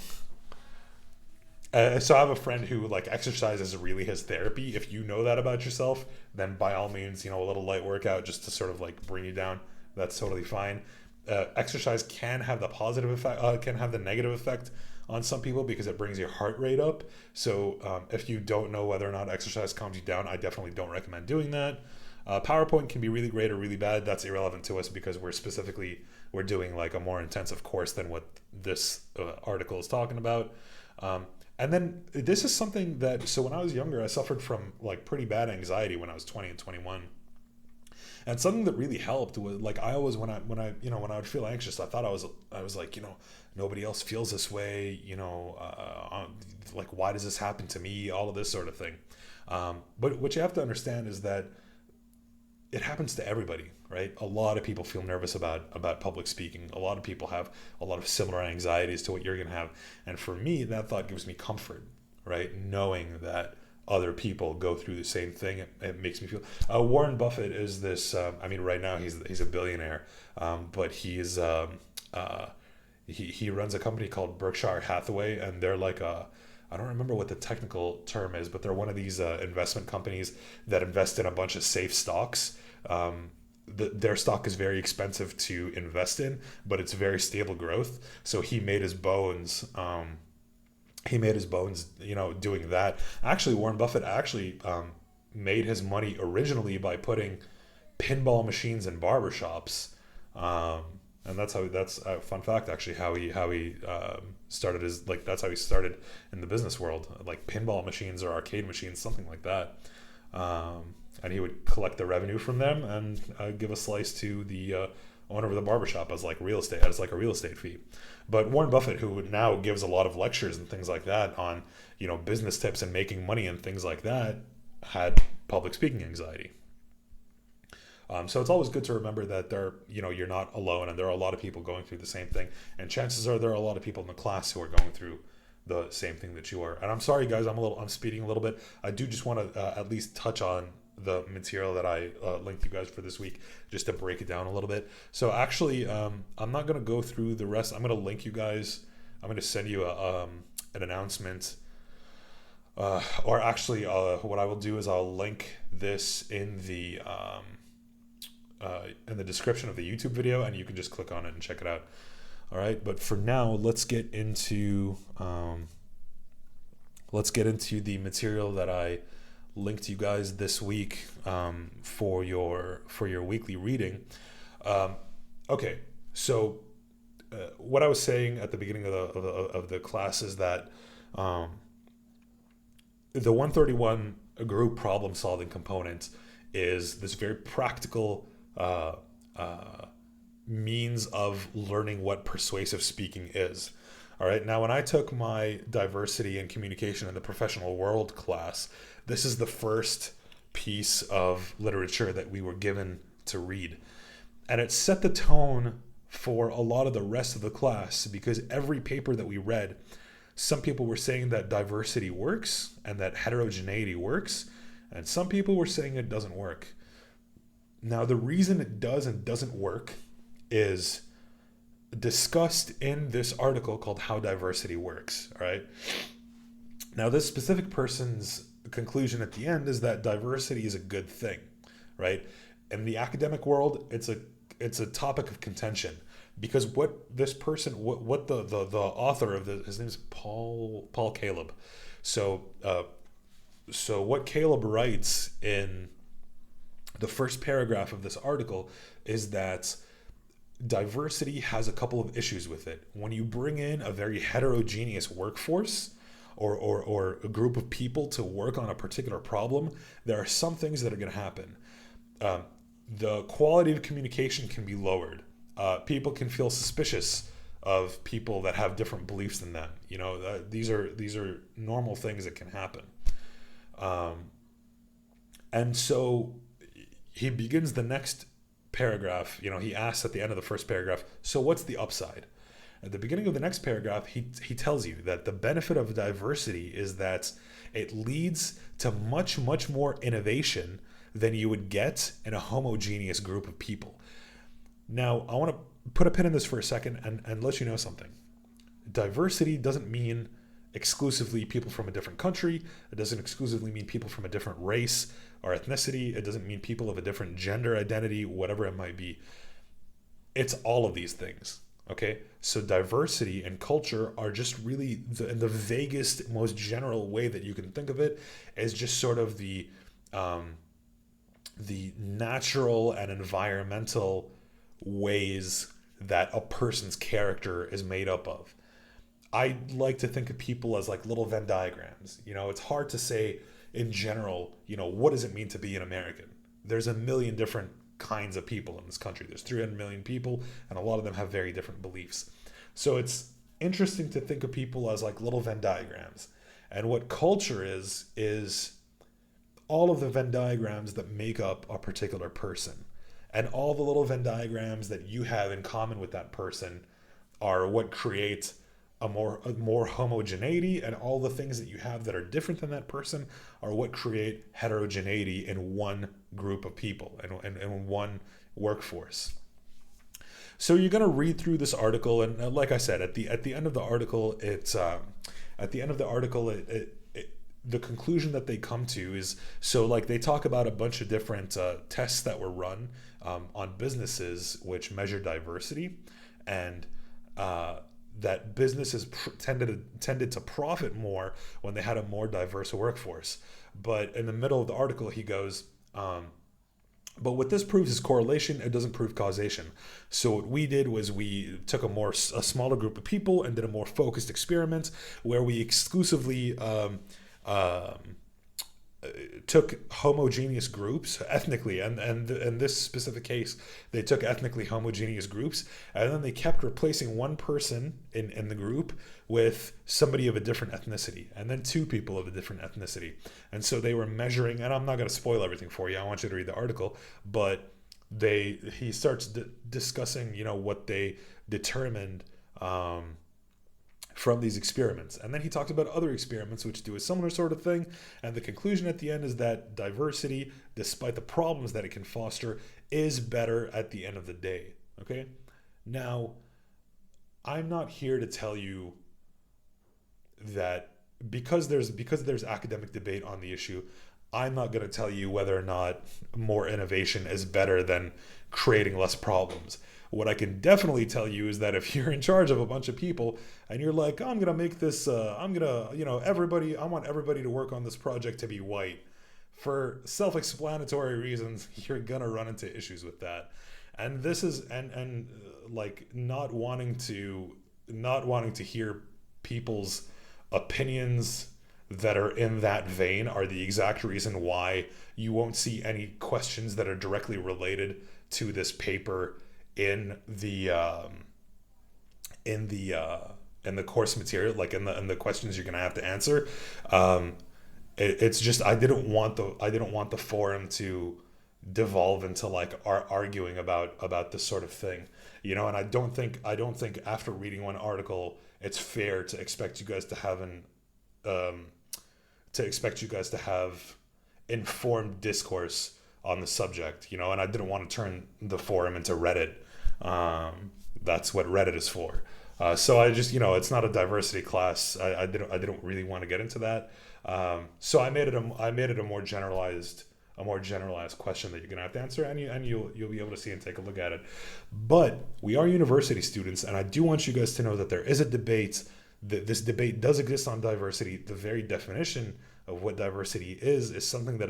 I have a friend who exercise is really his therapy. If you know that about yourself, then by all means, a little light workout just to sort of bring you down. That's totally fine. Exercise can have the positive effect, can have the negative effect on some people because it brings your heart rate up. So if you don't know whether or not exercise calms you down, I definitely don't recommend doing that. PowerPoint can be really great or really bad. That's irrelevant to us because we're doing a more intensive course than what this article is talking about. And then this is something so when I was younger, I suffered from pretty bad anxiety when I was 20 and 21. And something that really helped was I always when I would feel anxious, I thought I was nobody else feels this way, why does this happen to me, all of this sort of thing. But what you have to understand is that it happens to everybody, right? A lot of people feel nervous about public speaking. A lot of people have a lot of similar anxieties to what you're going to have. And for me, that thought gives me comfort, right? Knowing that other people go through the same thing, it makes me feel. Warren Buffett is this. I mean, right now he's a billionaire, but uh, he runs a company called Berkshire Hathaway, and they're like a. I don't remember what the technical term is, but they're one of these investment companies that invest in a bunch of safe stocks. Their stock is very expensive to invest in, but it's very stable growth. So he made his bones. Doing that. Actually, Warren Buffett actually made his money originally by putting pinball machines in barbershops. Um, and that's a fun fact actually how he started his like that's how he started in the business world, like pinball machines or arcade machines, something like that. And he would collect the revenue from them and give a slice to the owner of the barbershop as like real estate, as like a real estate fee. But Warren Buffett, who now gives a lot of lectures and things like that on business tips and making money and things like that, had public speaking anxiety. So it's always good to remember that you're not alone, and there are a lot of people going through the same thing. And chances are there are a lot of people in the class who are going through the same thing that you are. And I'm sorry, guys, I'm speeding a little bit. I do just want to at least touch on the material that I linked you guys for this week, just to break it down a little bit. So actually, I'm not going to go through the rest. I'm going to link you guys. I'm going to send you an announcement. Or actually, what I will do is I'll link this in the description of the YouTube video, and you can just click on it and check it out. All right, but for now, let's get into the material that I linked you guys this week for your weekly reading. Okay, so what I was saying at the beginning of the class is that the 131 group problem solving component is this very practical means of learning what persuasive speaking is. All right. Now, when I took my diversity and communication in the professional world class, this is the first piece of literature that we were given to read. And it set the tone for a lot of the rest of the class, because every paper that we read, some people were saying that diversity works and that heterogeneity works, and some people were saying it doesn't work. Now, the reason it does and doesn't work is discussed in this article called How Diversity Works. All right. Now, this specific person's conclusion at the end is that diversity is a good thing, right? In the academic world, it's a topic of contention, because what this person, what the author of his name is Paul Caleb. So what Caleb writes in the first paragraph of this article is that diversity has a couple of issues with it. When you bring in a very heterogeneous workforce or a group of people to work on a particular problem, there are some things that are going to happen. The quality of communication can be lowered. People can feel suspicious of people that have different beliefs than them. These are normal things that can happen. And so he begins the next paragraph. He asks at the end of the first paragraph, so what's the upside? At the beginning of the next paragraph, he tells you that the benefit of diversity is that it leads to much, much more innovation than you would get in a homogeneous group of people. Now, I want to put a pin in this for a second and let you know something. Diversity doesn't mean exclusively people from a different country. It doesn't exclusively mean people from a different race or ethnicity. It doesn't mean people of a different gender identity, whatever it might be. It's all of these things. Okay, so diversity and culture are just really in the vaguest, most general way that you can think of it, is just sort of the natural and environmental ways that a person's character is made up of. I like to think of people as like little Venn diagrams. It's hard to say in general, what does it mean to be an American? There's a million different kinds of people in this country. There's 300 million people, and a lot of them have very different beliefs. So it's interesting to think of people as like little Venn diagrams. And what culture is all of the Venn diagrams that make up a particular person. And all the little Venn diagrams that you have in common with that person are what create a more homogeneity, and all the things that you have that are different than that person are what create heterogeneity in one group of people and in one workforce. So you're going to read through this article, and like I said, at the end of the article, the conclusion that they come to is, so like they talk about a bunch of different tests that were run on businesses which measure diversity, and that businesses tended to profit more when they had a more diverse workforce. But in the middle of the article, he goes, but what this proves is correlation. It doesn't prove causation. So what we did was we took a smaller group of people and did a more focused experiment where we exclusively um, took homogeneous groups ethnically, and in this specific case they took ethnically homogeneous groups, and then they kept replacing one person in the group with somebody of a different ethnicity, and then two people of a different ethnicity. And so they were measuring, and I'm not going to spoil everything for you, I want you to read the article, but he starts discussing, what they determined from these experiments. And then he talks about other experiments which do a similar sort of thing. And the conclusion at the end is that diversity, despite the problems that it can foster, is better at the end of the day. Okay? Now, I'm not here to tell you that because there's academic debate on the issue, I'm not going to tell you whether or not more innovation is better than creating less problems. What I can definitely tell you is that if you're in charge of a bunch of people and you're like, oh, I'm going to make this, I want everybody to work on this project to be white. For self-explanatory reasons, you're going to run into issues with that. And this is, and like not wanting to hear people's opinions that are in that vein are the exact reason why you won't see any questions that are directly related to this paper in the course material, like in the questions you're gonna have to answer. It's just I didn't want the forum to devolve into like arguing about this sort of thing, and I don't think after reading one article it's fair to expect you guys to have informed discourse on the subject, and I didn't want to turn the forum into Reddit. That's what Reddit is for. So I just, it's not a diversity class. I didn't really want to get into that. So I made it a more generalized question that you're gonna have to answer, and you'll be able to see and take a look at it. But we are university students, and I do want you guys to know that there is a debate. That this debate does exist on diversity. The very definition of what diversity is something that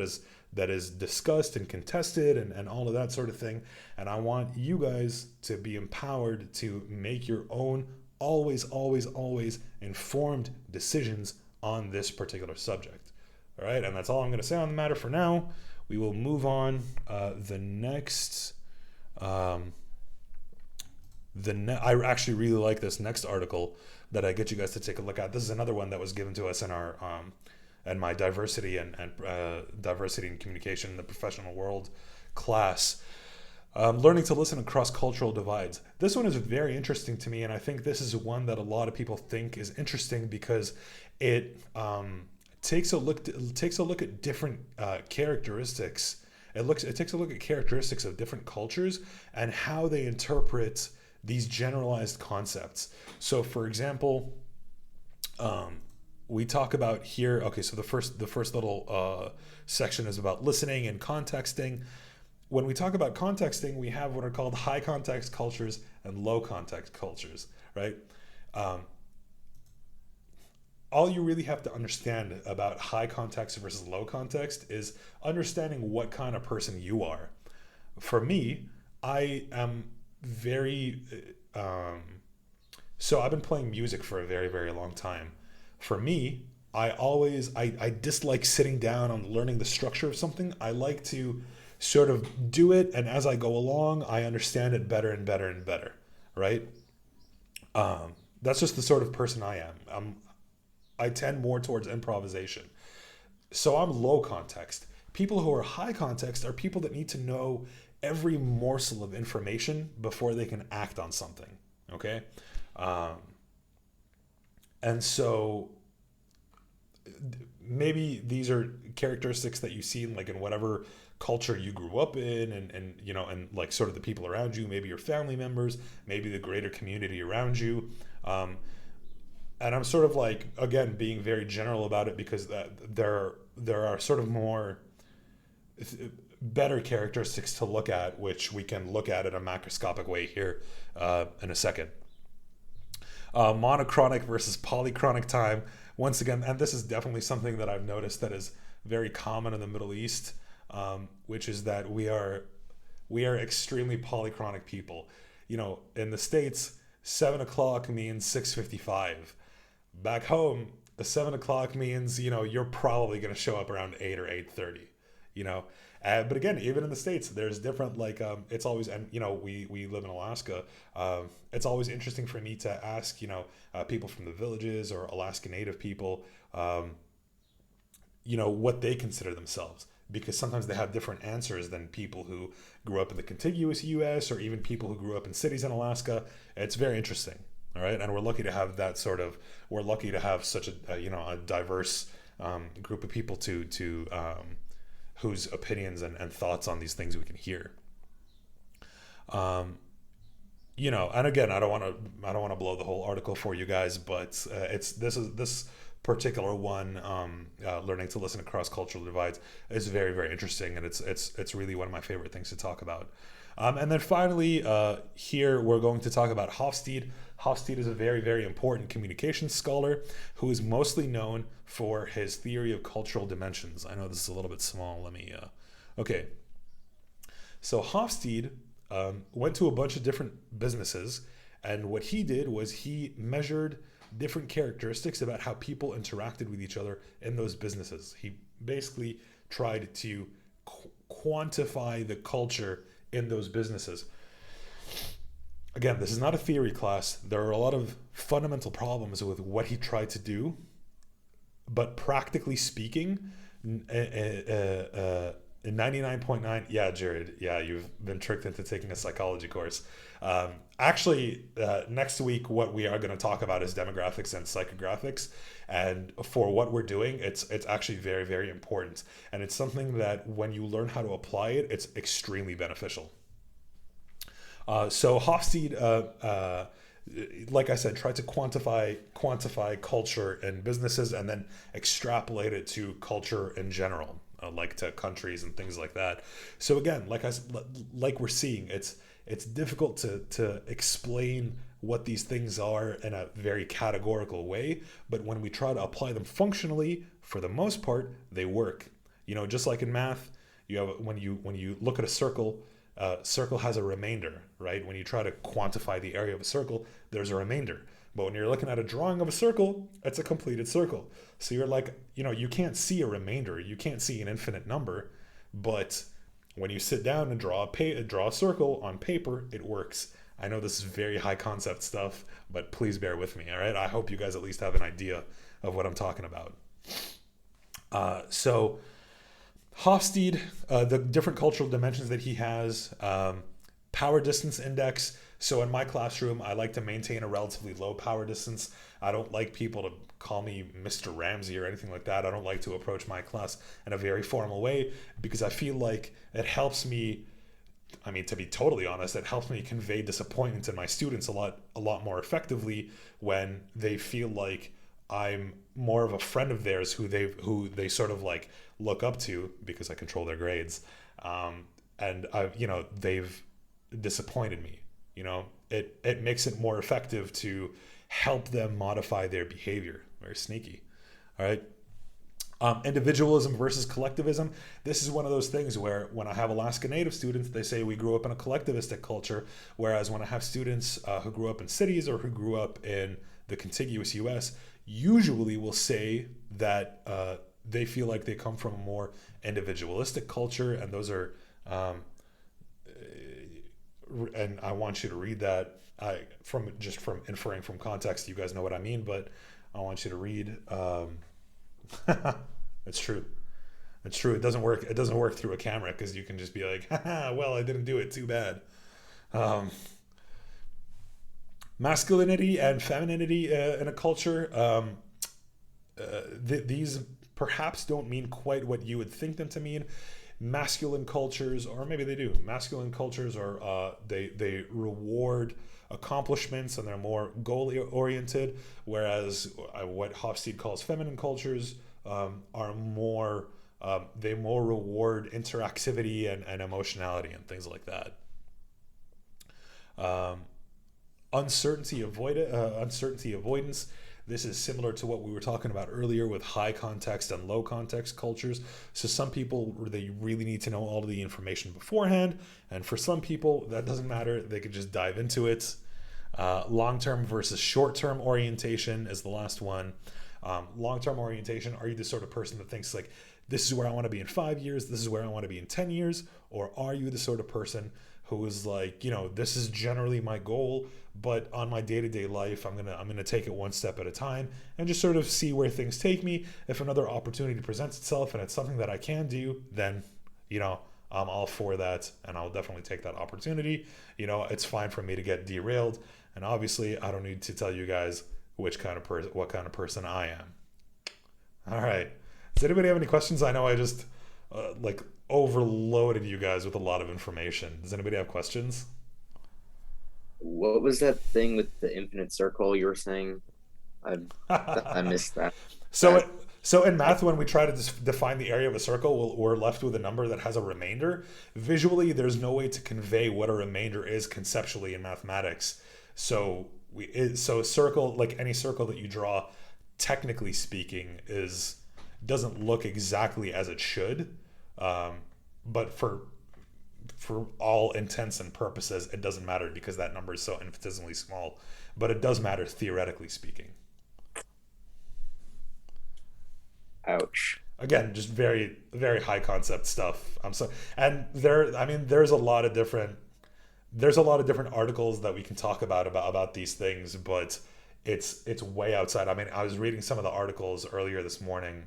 is discussed and contested and all of that sort of thing. And I want you guys to be empowered to make your own always informed decisions on this particular subject. All right, and that's all I'm going to say on the matter for now. We will move on. I actually really like this next article that I get you guys to take a look at. This is another one that was given to us in our and my diversity and diversity and communication in the professional world class. Learning to listen across cultural divides. This one is very interesting to me, and I think this is one that a lot of people think is interesting because it takes a look at different characteristics. It takes a look at characteristics of different cultures and how they interpret these generalized concepts. So, for example, we talk about here. Okay, so the first little section is about listening and contexting. When we talk about contexting, we have what are called high context cultures and low context cultures, right? All you really have to understand about high context versus low context is understanding what kind of person you are. For me, I am very so I've been playing music for a very, very long time. For me, I dislike sitting down and learning the structure of something. I like to sort of do it, and as I go along I understand it better and better and better, right? That's just the sort of person I am. I tend more towards improvisation. So I'm low context. People who are high context are people that need to know every morsel of information before they can act on something. Okay? And so maybe these are characteristics that you see in like in whatever culture you grew up in, and you know, and like sort of the people around you, maybe your family members, maybe the greater community around you. um, and I'm sort of like, again, being very general about it because there are sort of more better characteristics to look at, which we can look at in a macroscopic way here in a second. Monochronic versus polychronic time. Once again, and this is definitely something that I've noticed that is very common in the Middle East, which is that we are extremely polychronic people. You know, in the States, 7 o'clock means 6:55. Back home, a 7 o'clock means, you know, you're probably going to show up around 8 or 8:30. You know, but again, even in the States, there's different, like, it's always, and you know, we live in Alaska. It's always interesting for me to ask, you know, people from the villages or Alaska Native people, you know, what they consider themselves, because sometimes they have different answers than people who grew up in the contiguous US or even people who grew up in cities in Alaska. It's very interesting. All right. And we're lucky to have that sort of, we're lucky to have such a you know, a diverse group of people whose opinions and thoughts on these things we can hear. You know, and again, I don't want to blow the whole article for you guys, but this particular one, learning to listen across cultural divides, is very, very interesting, and it's really one of my favorite things to talk about. And then finally, here we're going to talk about Hofstede. Hofstede is a very, very important communications scholar who is mostly known for his theory of cultural dimensions. I know this is a little bit small. Let me. Okay. So Hofstede went to a bunch of different businesses, and what he did was he measured different characteristics about how people interacted with each other in those businesses. He basically tried to quantify the culture in those businesses. Again, this is not a theory class. There are a lot of fundamental problems with what he tried to do, but practically speaking, 99.9, yeah, Jared, yeah, you've been tricked into taking a psychology course. Actually, next week, what we are going to talk about is demographics and psychographics. And for what we're doing, it's actually very, very important. And it's something that when you learn how to apply it, it's extremely beneficial. So Hofstede, like I said, tried to quantify culture in businesses and then extrapolate it to culture in general, like to countries and things like that. So again, like we're seeing, it's difficult to explain what these things are in a very categorical way, but when we try to apply them functionally, for the most part, they work. You know, just like in math, you have when you look at a circle. Circle has a remainder, right? When you try to quantify the area of a circle, there's a remainder. But when you're looking at a drawing of a circle, it's a completed circle. So you're like, you know, you can't see a remainder. You can't see an infinite number. But when you sit down and draw a circle on paper, it works. I know this is very high concept stuff, but please bear with me, all right? I hope you guys at least have an idea of what I'm talking about. So Hofstede, the different cultural dimensions that he has, power distance index. So in my classroom, I like to maintain a relatively low power distance. I don't like people to call me Mr. Ramsey or anything like that. I don't like to approach my class in a very formal way because I feel like it helps me. I mean, to be totally honest, it helps me convey disappointment in my students a lot more effectively when they feel like I'm more of a friend of theirs who they sort of like look up to because I control their grades, and they've disappointed me. You know, it makes it more effective to help them modify their behavior. Very sneaky. All right. Individualism versus collectivism. This is one of those things where when I have Alaska Native students, they say we grew up in a collectivistic culture, whereas when I have students who grew up in cities or who grew up in the contiguous US, usually will say that they feel like they come from a more individualistic culture, and those are, and I want you to read that. From inferring from context, you guys know what I mean, but I want you to read. It's true. It's true. It doesn't work. It doesn't work through a camera because you can just be like, haha, well, I didn't do it. Too bad. masculinity and femininity in a culture. These perhaps don't mean quite what you would think them to mean. Masculine cultures, or maybe they do. Masculine cultures are they reward accomplishments and they're more goal oriented, whereas what Hofstede calls feminine cultures are more they more reward interactivity and emotionality and things like that. Um, uncertainty avoidance. This is similar to what we were talking about earlier with high context and low context cultures. So some people, they really need to know all of the information beforehand, and for some people that doesn't matter, they could just dive into it. Long-term versus short-term orientation is the last one. Long-term orientation, are you the sort of person that thinks like, this is where I want to be in 5 years, this is where I want to be in 10 years? Or are you the sort of person who is like, this is generally my goal, but on my day-to-day life, I'm gonna take it one step at a time and just sort of see where things take me. If another opportunity presents itself and it's something that I can do, then, I'm all for that, and I'll definitely take that opportunity. It's fine for me to get derailed, and obviously, I don't need to tell you guys what kind of person I am. All right. Does anybody have any questions? I know I just like overloaded you guys with a lot of information. Does anybody have questions? What was that thing with the infinite circle you were saying? I I missed that. So, That it, so in math, when we try to define the area of a circle, we're left with a number that has a remainder. Visually, there's no way to convey what a remainder is conceptually in mathematics. So a circle, like any circle that you draw, technically speaking, is doesn't look exactly as it should. Um, but for all intents and purposes, it doesn't matter because that number is so infinitesimally small. But it does matter theoretically speaking. ouch. Again, just very very high concept stuff. And I mean, there's a lot of different articles that we can talk about these things, but it's way outside. I mean, I was reading some of the articles earlier this morning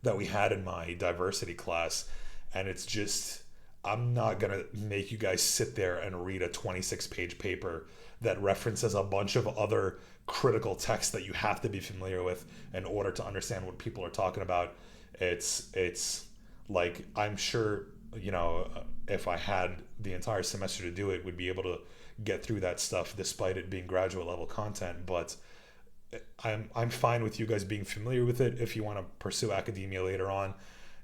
that we had in my diversity class, and it's just, I'm not gonna make you guys sit there and read a 26-page paper that references a bunch of other critical texts that you have to be familiar with in order to understand what people are talking about. It's like, I'm sure, if I had the entire semester to do it, would be able to get through that stuff despite it being graduate level content. But I'm fine with you guys being familiar with it. If you want to pursue academia later on,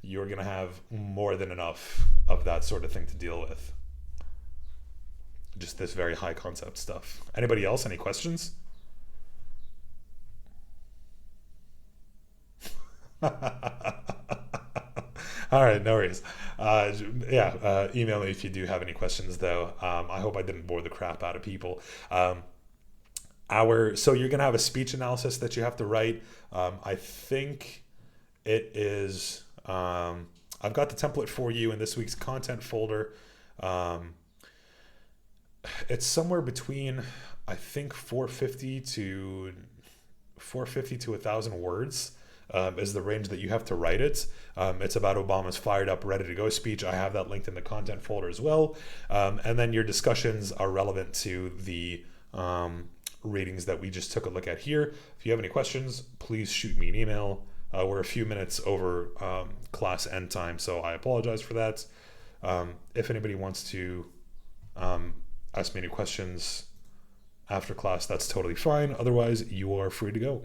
you're gonna have more than enough of that sort of thing to deal with. Just this very high concept stuff. Anybody else? Any questions? All right, no worries. Yeah, email me if you do have any questions, though. I hope I didn't bore the crap out of people. So you're gonna have a speech analysis that you have to write. I think it is. I've got the template for you in this week's content folder. Um, it's somewhere between, I think, 450 to 1,000 words. Is the range that you have to write it. It's about Obama's fired up, ready to go speech. I have that linked in the content folder as well. And then your discussions are relevant to the readings that we just took a look at here. If you have any questions, please shoot me an email. We're a few minutes over class end time, so I apologize for that. If anybody wants to ask me any questions after class, that's totally fine. Otherwise, you are free to go.